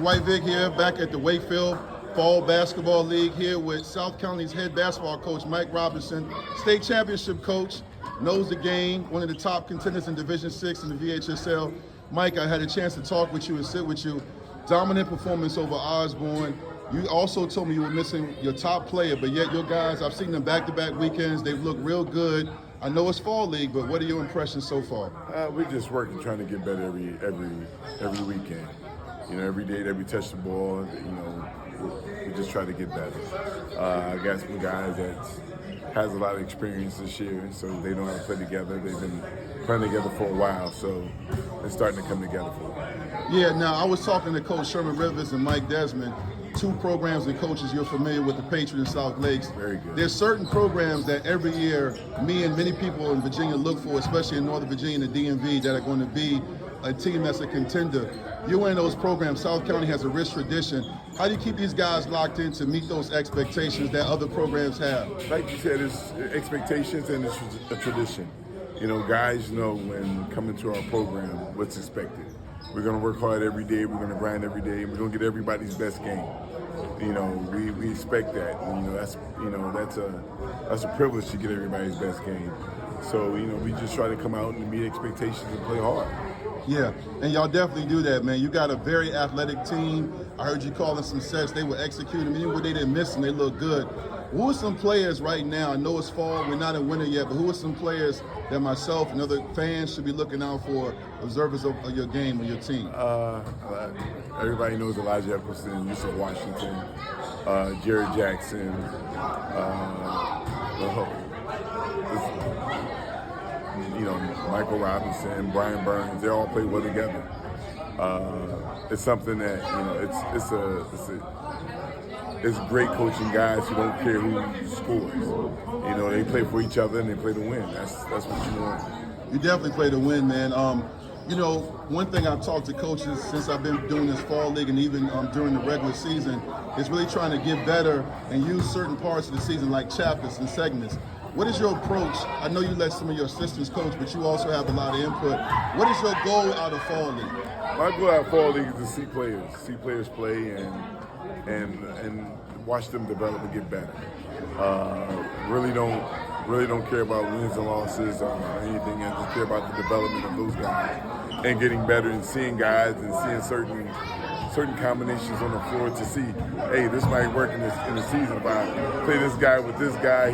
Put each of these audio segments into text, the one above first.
Dwight Vick here, back at the Wakefield Fall Basketball League here with South County's head basketball coach, Mike Robinson, state championship coach, knows the game, one of the top contenders in Division 6 in the VHSL. Mike, I had a chance to talk with you and sit with you. Dominant performance over Osborne. You also told me you were missing your top player, but yet your guys, I've seen them back-to-back weekends. They've looked real good. I know it's fall league, but what are your impressions so far? We're just working, trying to get better every weekend. You know, every day that we touch the ball, you know, we just try to get better. I got some guys that has a lot of experience this year, so they know how to play together. They've been playing together for a while, so it's starting to come together for them. Yeah, now I was talking to Coach Sherman Rivers and Mike Desmond, two programs and coaches you're familiar with, the Patriot and South Lakes. Very good. There's certain programs that every year me and many people in Virginia look for, especially in Northern Virginia and the DMV, that are going to be a team that's a contender. You're in those programs. South County has a rich tradition. How do you keep these guys locked in to meet those expectations that other programs have? Like you said, it's expectations and it's a tradition. You know, guys know when coming to our program what's expected. We're going to work hard every day. We're going to grind every day. We're going to get everybody's best game. You know, we expect that. And, that's a privilege to get everybody's best game. So, you know, we just try to come out and meet expectations and play hard. Yeah, and y'all definitely do that, man. You got a very athletic team. I heard you calling some sets. They were executing. Even when they didn't miss them, they look good. Who are some players right now? I know it's fall. We're not in winter yet, but who are some players that myself and other fans should be looking out for, observers of your game or your team? Everybody knows Elijah Epperson, Yusef Washington, Jared Jackson, Michael Robinson, Brian Burns. They all play well together. It's something that, you know, it's great coaching guys who don't care who scores. You know, they play for each other and they play to win. That's what you want. You definitely play to win, man. You know, one thing I've talked to coaches since I've been doing this fall league and even during the regular season is really trying to get better and use certain parts of the season like chapters and segments. What is your approach? I know you let some of your assistants coach, but you also have a lot of input. What is your goal out of fall league? My goal out of fall league is to see players play and watch them develop and get better. Really don't care about wins and losses or anything. I just care about the development of those guys and getting better and seeing guys and seeing certain combinations on the floor to see, hey, this might work in the season. If I play this guy with this guy,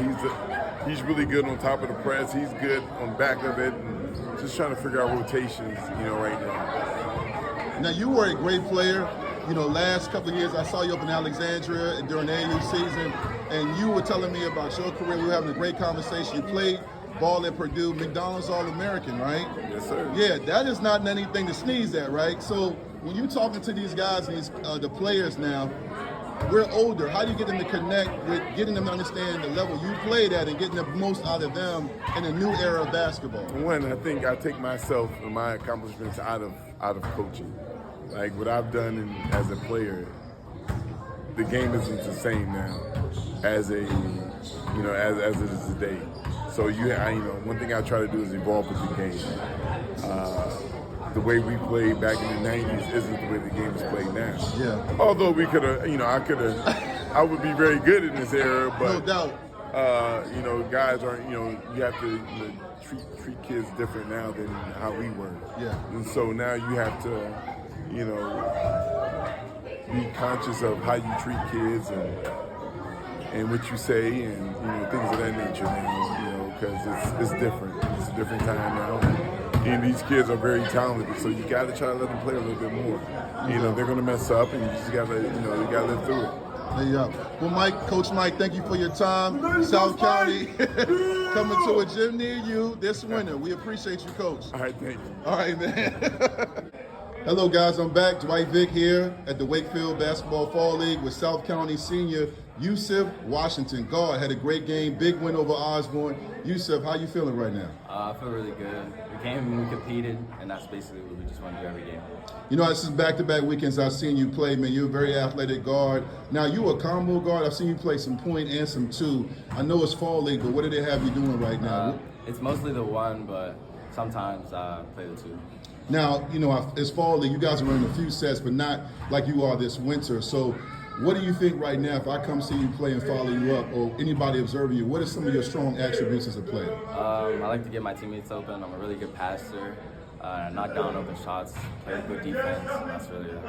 he's really good on top of the press. He's good on back of it. And just trying to figure out rotations, you know, right now. Now, you were a great player. You know, last couple of years, I saw you up in Alexandria during the AU season, and you were telling me about your career. We were having a great conversation. You played ball at Purdue, McDonald's All-American, right? Yes, sir. Yeah, that is not anything to sneeze at, right? So when you're talking to these guys, the players now, we're older. How do you get them to connect with getting them to understand the level you played at and getting the most out of them in a new era of basketball? One, I think I take myself and my accomplishments out of coaching. Like what I've done as a player, the game isn't the same now as it is today. So one thing I try to do is evolve with the game. The way we played back in the 90s isn't the way the game is played now. Yeah. Although we could have, I would be very good in this era, but no doubt. Guys aren't, you have to treat kids different now than how we were. Yeah. And so now you have to, be conscious of how you treat kids and what you say and things of that nature now, because it's different. It's a different time now. And these kids are very talented, so you got to try to let them play a little bit more. They're going to mess up, and you just got to, you got to live through it. There you go. Well, Coach Mike, thank you for your time. South County coming to a gym near you this winter. We appreciate you, Coach. All right, thank you. All right, man. Hello, guys. I'm back. Dwight Vick here at the Wakefield Basketball Fall League with South County senior Yusef Washington. Guard had a great game, big win over Osborne. Yusef, how you feeling right now? I feel really good. We came and we competed, and that's basically what we just want to do every game. You know, this is back-to-back weekends I've seen you play, man. You're a very athletic guard. Now, you a combo guard. I've seen you play some point and some two. I know it's fall league, but what do they have you doing right now? It's mostly the one, but sometimes I play the two. Now, as fall league, you guys are running a few sets, but not like you are this winter. So what do you think right now, if I come see you play and follow you up, or anybody observing you, what are some of your strong attributes as a player? I like to get my teammates open. I'm a really good passer. Knock down open shots, play good defense. That's really it.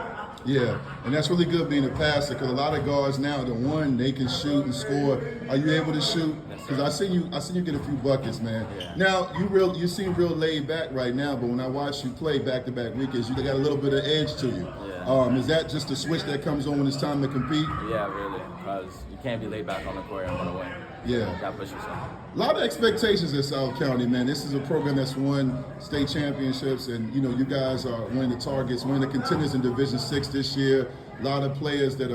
Yeah, and that's really good being a passer, because a lot of guards now, they can shoot and score. Are you able to shoot? Because I seen you get a few buckets, man. Yeah. Now you seem real laid back right now, but when I watch you play back-to-back weekends, you got a little bit of edge to you. Yeah. Is that just a switch that comes on when it's time to compete? Yeah, really, because you can't be laid back on the court and want to win. Yeah. You got to push yourself. A lot of expectations at South County, man. This is a program that's won state championships, and you guys are one of the targets, one of the contenders in Division 6 this year. A lot of players that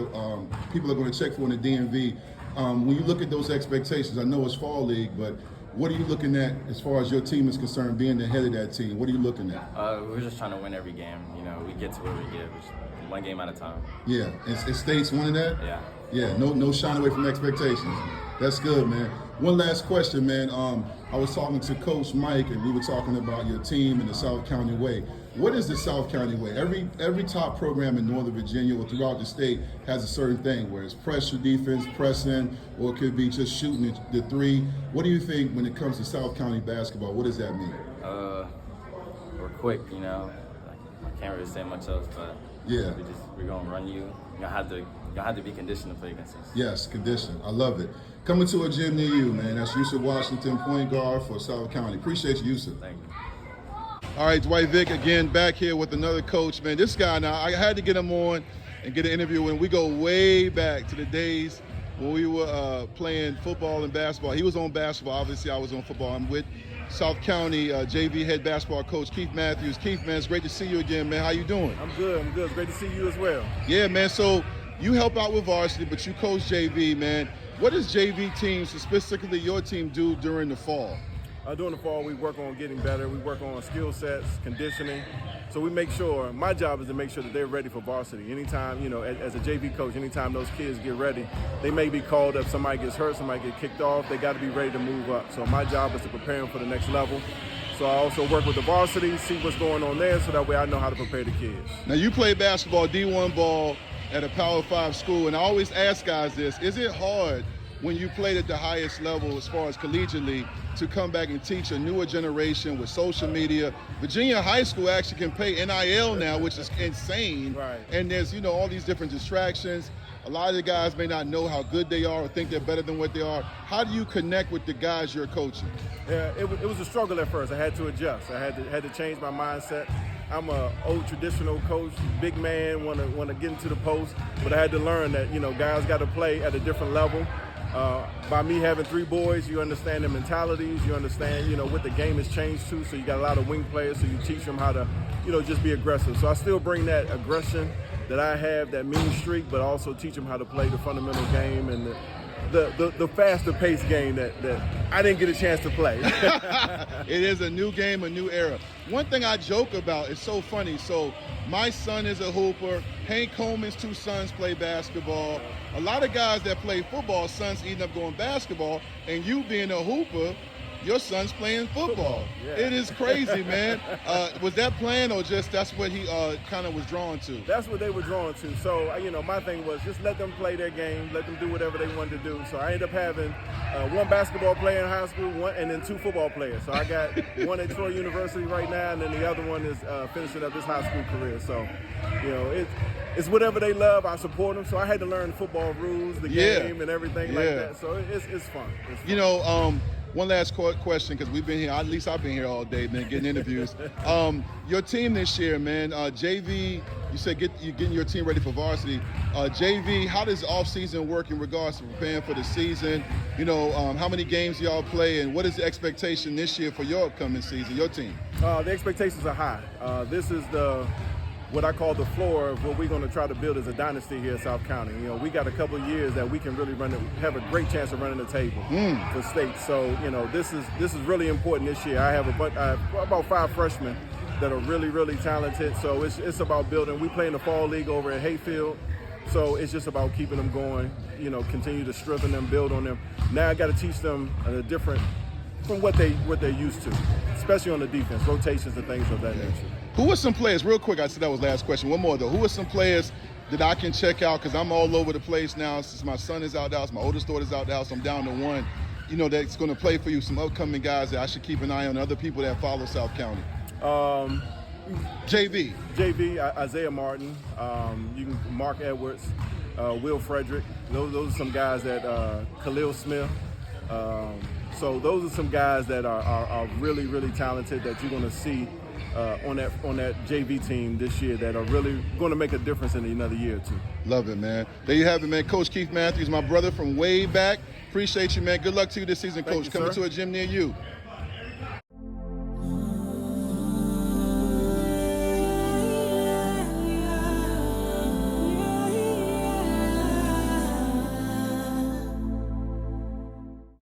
people are going to check for in the DMV. When you look at those expectations, I know it's fall league, but what are you looking at as far as your team is concerned, being the head of that team? What are you looking at? We're just trying to win every game. We get to where we get, just one game at a time. Yeah, and state's winning that? Yeah. Yeah, no shying away from expectations. That's good, man. One last question, man. I was talking to Coach Mike, and we were talking about your team and the South County way. What is the South County way? Every top program in Northern Virginia or throughout the state has a certain thing, where it's pressure defense, pressing, or it could be just shooting the three. What do you think when it comes to South County basketball? What does that mean? We're quick, I can't really say much else, but yeah, we're gonna run you. You have to be conditioned to play against us. Yes, conditioned. I love it. Coming to a gym near you, man. That's Yusef Washington, point guard for South County. Appreciate you, Yusef. Thank you. All right, Dwight Vick again back here with another coach, man. This guy now, I had to get him on and get an interview with him. We go way back to the days when we were playing football and basketball. He was on basketball, obviously I was on football. I'm with South County JV head basketball coach Keefe Matthews. Keefe, man, it's great to see you again, man. How you doing? I'm good. It's great to see you as well. Yeah, man. So you help out with varsity, but you coach JV, man. What does JV teams, specifically your team, do during the fall? During the fall, we work on getting better. We work on skill sets, conditioning. So we make sure, my job is to make sure that they're ready for varsity. Anytime, as a JV coach, anytime those kids get ready, they may be called up, somebody gets hurt, somebody get kicked off, they got to be ready to move up. So my job is to prepare them for the next level. So I also work with the varsity, see what's going on there, so that way I know how to prepare the kids. Now you play basketball, D1 ball at a Power 5 school, and I always ask guys this, is it hard when you played at the highest level as far as collegiately to come back and teach a newer generation with social media? Virginia high school actually can pay NIL now, which is insane. Right. And there's, all these different distractions. A lot of the guys may not know how good they are or think they're better than what they are. How do you connect with the guys you're coaching? Yeah, it was a struggle at first. I had to adjust. I had to change my mindset. I'm an old traditional coach, big man, want to get into the post, but I had to learn that guys got to play at a different level. By me having 3 boys, you understand their mentalities, you understand, what the game has changed to, so you got a lot of wing players, so you teach them how to, just be aggressive. So I still bring that aggression that I have, that mean streak, but also teach them how to play the fundamental game and the faster paced game that I didn't get a chance to play. It is a new game, a new era. One thing I joke about is so funny. So my son is a hooper. Hank Coleman's 2 sons play basketball. A lot of guys that play football, sons end up going basketball, and you being a hooper, your son's playing football. Yeah. It is crazy, man. Was that planned, or just that's what he kind of was drawn to? That's what they were drawn to. So, my thing was just let them play their game, let them do whatever they wanted to do. So I ended up having 1 basketball player in high school, and then 2 football players. So I got one at Troy University right now, and then the other one is finishing up his high school career. So, it's whatever they love. I support them. So I had to learn football rules, the game, and everything like that. So it's fun. One last question, because we've been here, at least I've been here all day, man, getting interviews. Your team this year, man, JV, you said you're getting your team ready for varsity. JV, how does off-season work in regards to preparing for the season? How many games y'all play, and what is the expectation this year for your upcoming season, your team? The expectations are high. This is what I call the floor of what we're going to try to build as a dynasty here in South County. We got a couple of years that we can really have a great chance of running the table for state. So, this is really important this year. I have about 5 freshmen that are really, really talented. So it's about building. We play in the fall league over at Wakefield. So it's just about keeping them going, continue to strengthen them, build on them. Now I got to teach them a different what they're used to, especially on the defense, rotations and things of that nature. Who are some players, real quick, I said that was last question, one more though. Who are some players that I can check out, because I'm all over the place now since my son is out the house, my oldest daughter's out the house, I'm down to one, that's going to play for you, some upcoming guys that I should keep an eye on, other people that follow South County? JV, Isaiah Martin, Mark Edwards, Will Frederick. Those are some guys that Khalil Smith. So those are some guys that are really, really talented that you're going to see on that JV team this year that are really going to make a difference in another year or two. Love it, man. There you have it, man. Coach Keefe Matthews, my brother from way back. Appreciate you, man. Good luck to you this season, Coach. You, Coming sir. to a gym near you.